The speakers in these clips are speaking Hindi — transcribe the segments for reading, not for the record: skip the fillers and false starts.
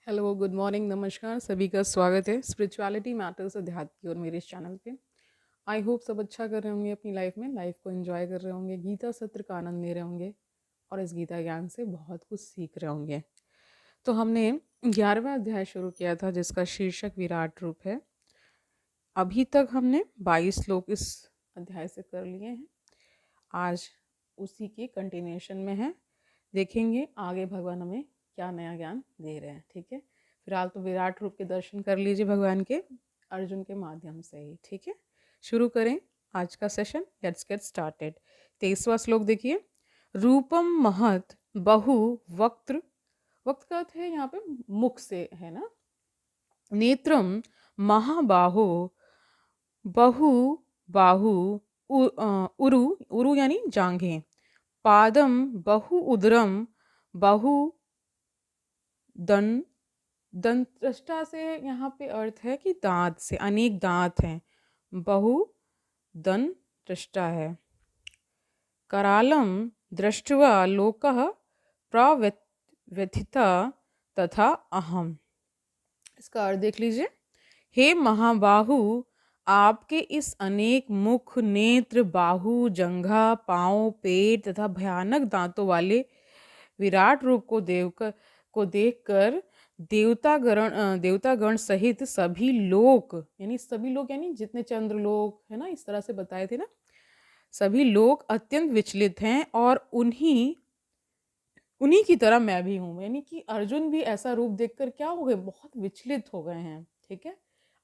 हेलो, गुड मॉर्निंग, नमस्कार, सभी का स्वागत है स्पिरिचुअलिटी मैटर्स अध्यात्म की और मेरे इस चैनल पे। आई होप सब अच्छा कर रहे होंगे अपनी लाइफ में, लाइफ को एंजॉय कर रहे होंगे, गीता सत्र का आनंद ले रहे होंगे और इस गीता ज्ञान से बहुत कुछ सीख रहे होंगे। तो हमने 11वां अध्याय शुरू किया था जिसका शीर्षक विराट रूप है। अभी तक हमने 22 श्लोक इस अध्याय से कर लिए हैं। आज उसी के कंटिन्यूएशन में है। देखेंगे आगे भगवान हमें क्या नया ज्ञान दे रहे हैं। ठीक है, फिलहाल तो विराट रूप के दर्शन कर लीजिए भगवान के अर्जुन के माध्यम से ही। ठीक है, शुरू करें आज का सेशन। Let's get started. 23वां श्लोक देखिए। रूपम महत बहु वक्त्र, वक्त का अर्थ है यहाँ पे मुख से, है ना। नेत्रम महाबाहो बहु बाहु उरु, उरु यानी जांघें। पादम बहु उदरम बहु दन, दंत्रष्टा से यहाँ पे अर्थ है कि दांत से, अनेक दांत हैं। बहु दन दृष्टा है। करालम दृष्ट्वा लोकः प्रव्यथिता तथा अहम। इसका अर्थ देख लीजिए। हे महाबाहु, आपके इस अनेक मुख, नेत्र, बाहु, जंघा, पांव, पेट तथा भयानक दांतों वाले विराट रूप को देखकर देवतागण सहित सभी लोग, यानी जितने चंद्र लोग है ना, इस तरह से बताए थे ना, सभी लोग अत्यंत विचलित हैं और उन्हीं उन्हीं की तरह मैं भी हूँ। यानी कि अर्जुन भी ऐसा रूप देखकर क्या हो गए, बहुत विचलित हो गए हैं। ठीक है,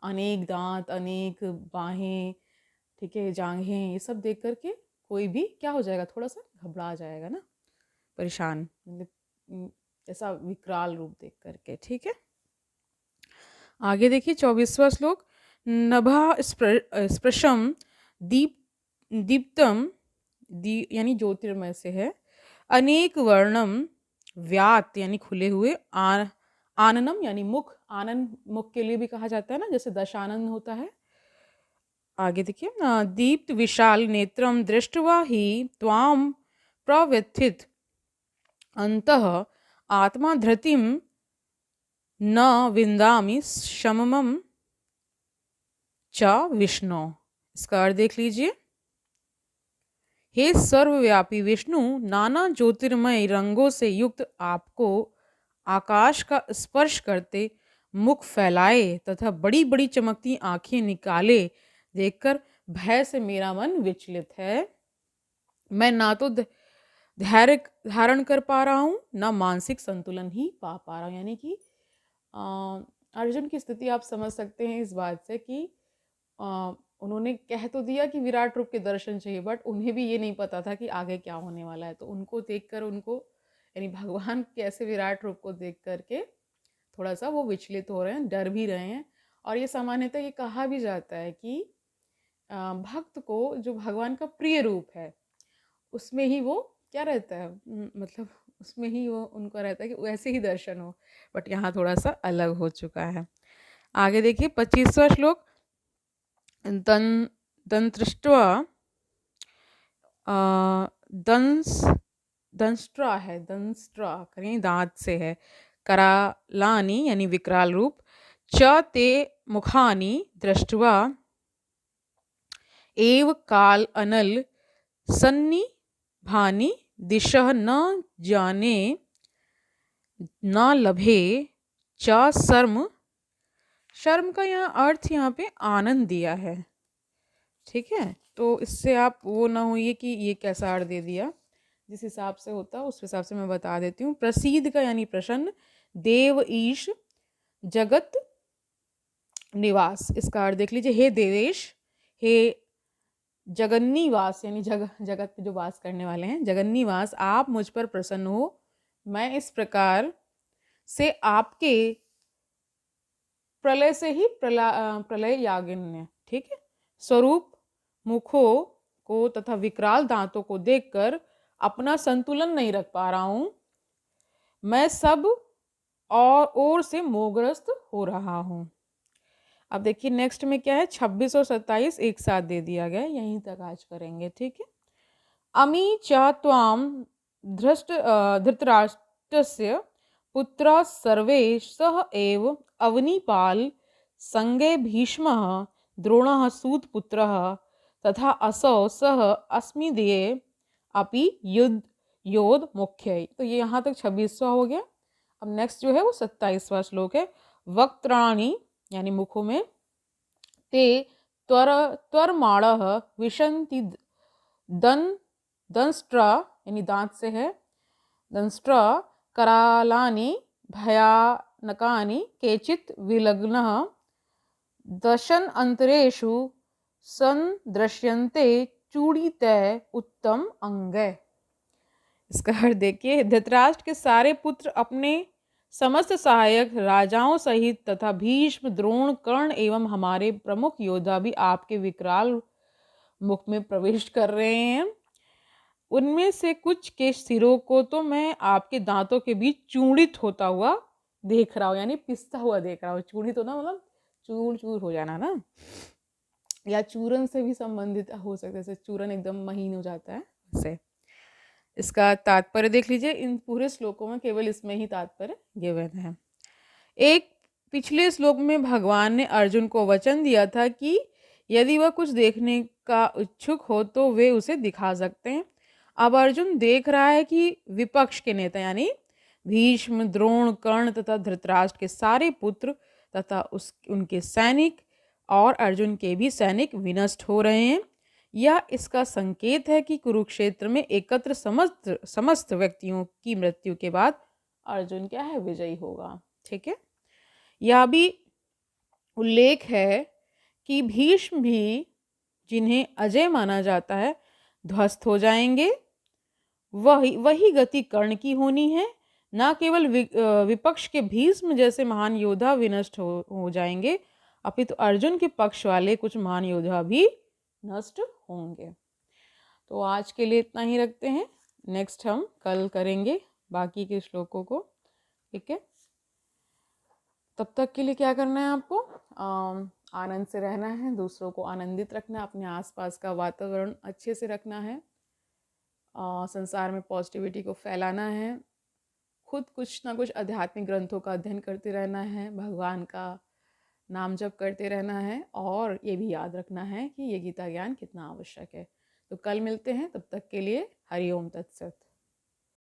अनेक दांत, अनेक बाहें, ठीक है, जांघें, ये सब देख करके कोई भी क्या हो जाएगा, थोड़ा सा घबरा जाएगा ना, परेशान, मतलब ऐसा विकराल रूप देख करके। ठीक है, आगे देखिए 24वां श्लोक। नभा स्पृशम दीप्तम, यानी ज्योतिर्मय से है। अनेक वर्णम व्यात यानी खुले हुए। आननम यानी मुख, आनंद मुख के लिए भी कहा जाता है ना, जैसे दशानन होता है। आगे देखिए। दीप्त विशाल नेत्रम दृष्ट्वा ही त्वाम प्रव्यथित अंतः आत्मा धृतिम न विंदामि शममम च विष्णु। इसका अर्थ देख लीजिए। हे सर्वव्यापी विष्णु, नाना ज्योतिर्मय रंगों से युक्त आपको आकाश का स्पर्श करते मुख फैलाए तथा बड़ी बड़ी चमकती आंखें निकाले देखकर भय से मेरा मन विचलित है। मैं ना तो धैर्य धारण कर पा रहा हूँ, ना मानसिक संतुलन ही पा रहा हूँ। यानी कि अर्जुन की स्थिति आप समझ सकते हैं इस बात से कि उन्होंने कह तो दिया कि विराट रूप के दर्शन चाहिए, बट उन्हें भी ये नहीं पता था कि आगे क्या होने वाला है। तो उनको देखकर उनको, यानी भगवान कैसे विराट रूप को देख करके थोड़ा सा वो विचलित हो रहे हैं, डर भी रहे हैं। और ये सामान्यतः ये कहा भी जाता है कि भक्त को जो भगवान का प्रिय रूप है उसमें ही वो क्या रहता है, मतलब उसमें ही वो उनको रहता है कि वैसे ही दर्शन हो। बट यहाँ थोड़ा सा अलग हो चुका है। आगे देखिए 25वां श्लोक। दंत्रष्ट्वा दंष्ट्रा है, दंष्ट्रा करें दांत से है। करालानी यानी विकराल रूप। च ते मुखानी दृष्ट्वा एव काल अनल सन्नी भानी दिशः न जाने न लभे च शर्म। शर्म का यहाँ अर्थ यहाँ पे आनंद दिया है। ठीक है, तो इससे आप वो ना होइए कि ये कैसा अर्थ दे दिया। जिस हिसाब से होता है उस हिसाब से मैं बता देती हूँ। प्रसीद का यानी प्रसन्न। देव ईश जगत निवास, इसका अर्थ देख लीजिए। हे देवेश, हे जगन्नीवास यानी जगत पे जो वास करने वाले हैं, जगन्नीवास, आप मुझ पर प्रसन्न हो। मैं इस प्रकार से आपके प्रलय से ही प्रलय यागिन्य, ठीक है, स्वरूप मुखों को तथा विकराल दांतों को देखकर अपना संतुलन नहीं रख पा रहा हूं। मैं सब और ओर से मोहग्रस्त हो रहा हूं। अब देखिए नेक्स्ट में क्या है, 26 और 27 एक साथ दे दिया गया, यहीं तक आज करेंगे। ठीक है। अमी च त्वाम धृतराष्ट्रस्य पुत्र सर्वे सह एव अवनीपाल संगे भीष्मः द्रोणः सूतपुत्रः तथा असौ सह अस्मदीये अपि युद्ध योद्ध मुख्य। तो ये यहाँ तक 26वां हो गया। अब नेक्स्ट जो है वो 27वां श्लोक है। वक्त्राणि यानी मुखों में, ते त्वरमाणः विशन्ति दंष्ट्रा यानी दांत से है, दंष्ट्रा करालानि भयानकानि केचित् विलग्नः दशन अंतरेषु संदृश्यन्ते चूड़ितै उत्तम अंगै। इसका अर्थ देखिए, धृतराष्ट्र के सारे पुत्र अपने समस्त सहायक राजाओं सहित तथा भीष्म द्रोण कर्ण एवं हमारे प्रमुख योद्धा भी आपके विकराल मुख में प्रवेश कर रहे हैं। उनमें से कुछ के सिरों को तो मैं आपके दांतों के बीच चूड़ित होता हुआ देख रहा हूँ, यानी पिसता हुआ देख रहा हूँ। चूड़ित होना मतलब चूर चूर हो जाना ना, या चूरन से भी संबंधित हो सकता है, जैसे चूरन एकदम महीन हो जाता है वैसे। इसका तात्पर्य देख लीजिए, इन पूरे श्लोकों में केवल इसमें ही तात्पर्य गिवन है। एक पिछले श्लोक में भगवान ने अर्जुन को वचन दिया था कि यदि वह कुछ देखने का इच्छुक हो तो वे उसे दिखा सकते हैं। अब अर्जुन देख रहा है कि विपक्ष के नेता यानी भीष्म द्रोण कर्ण तथा धृतराष्ट्र के सारे पुत्र तथा उनके सैनिक और अर्जुन के भी सैनिक विनष्ट हो रहे हैं। यह इसका संकेत है कि कुरुक्षेत्र में एकत्र समस्त व्यक्तियों की मृत्यु के बाद अर्जुन क्या है, विजयी होगा। ठीक है, यह भी उल्लेख है कि भीष्म भी, जिन्हें अजय माना जाता है, ध्वस्त हो जाएंगे। वही गति कर्ण की होनी है। न केवल विपक्ष के भीष्म जैसे महान योद्धा विनष्ट हो जाएंगे, अपितु अर्जुन के पक्ष वाले कुछ महान योद्धा भी नष्ट होंगे। तो आज के लिए इतना ही रखते हैं। नेक्स्ट हम कल करेंगे बाकी के श्लोकों को। ठीक है, तब तक के लिए क्या करना है आपको, आनंद से रहना है, दूसरों को आनंदित रखना है, अपने आसपास का वातावरण अच्छे से रखना है, संसार में पॉजिटिविटी को फैलाना है, खुद कुछ ना कुछ आध्यात्मिक ग्रंथों का अध्ययन करते रहना है, भगवान का नाम जप करते रहना है, और ये भी याद रखना है कि ये गीता ज्ञान कितना आवश्यक है। तो कल मिलते हैं, तब तक के लिए हरि ओम तत्सत।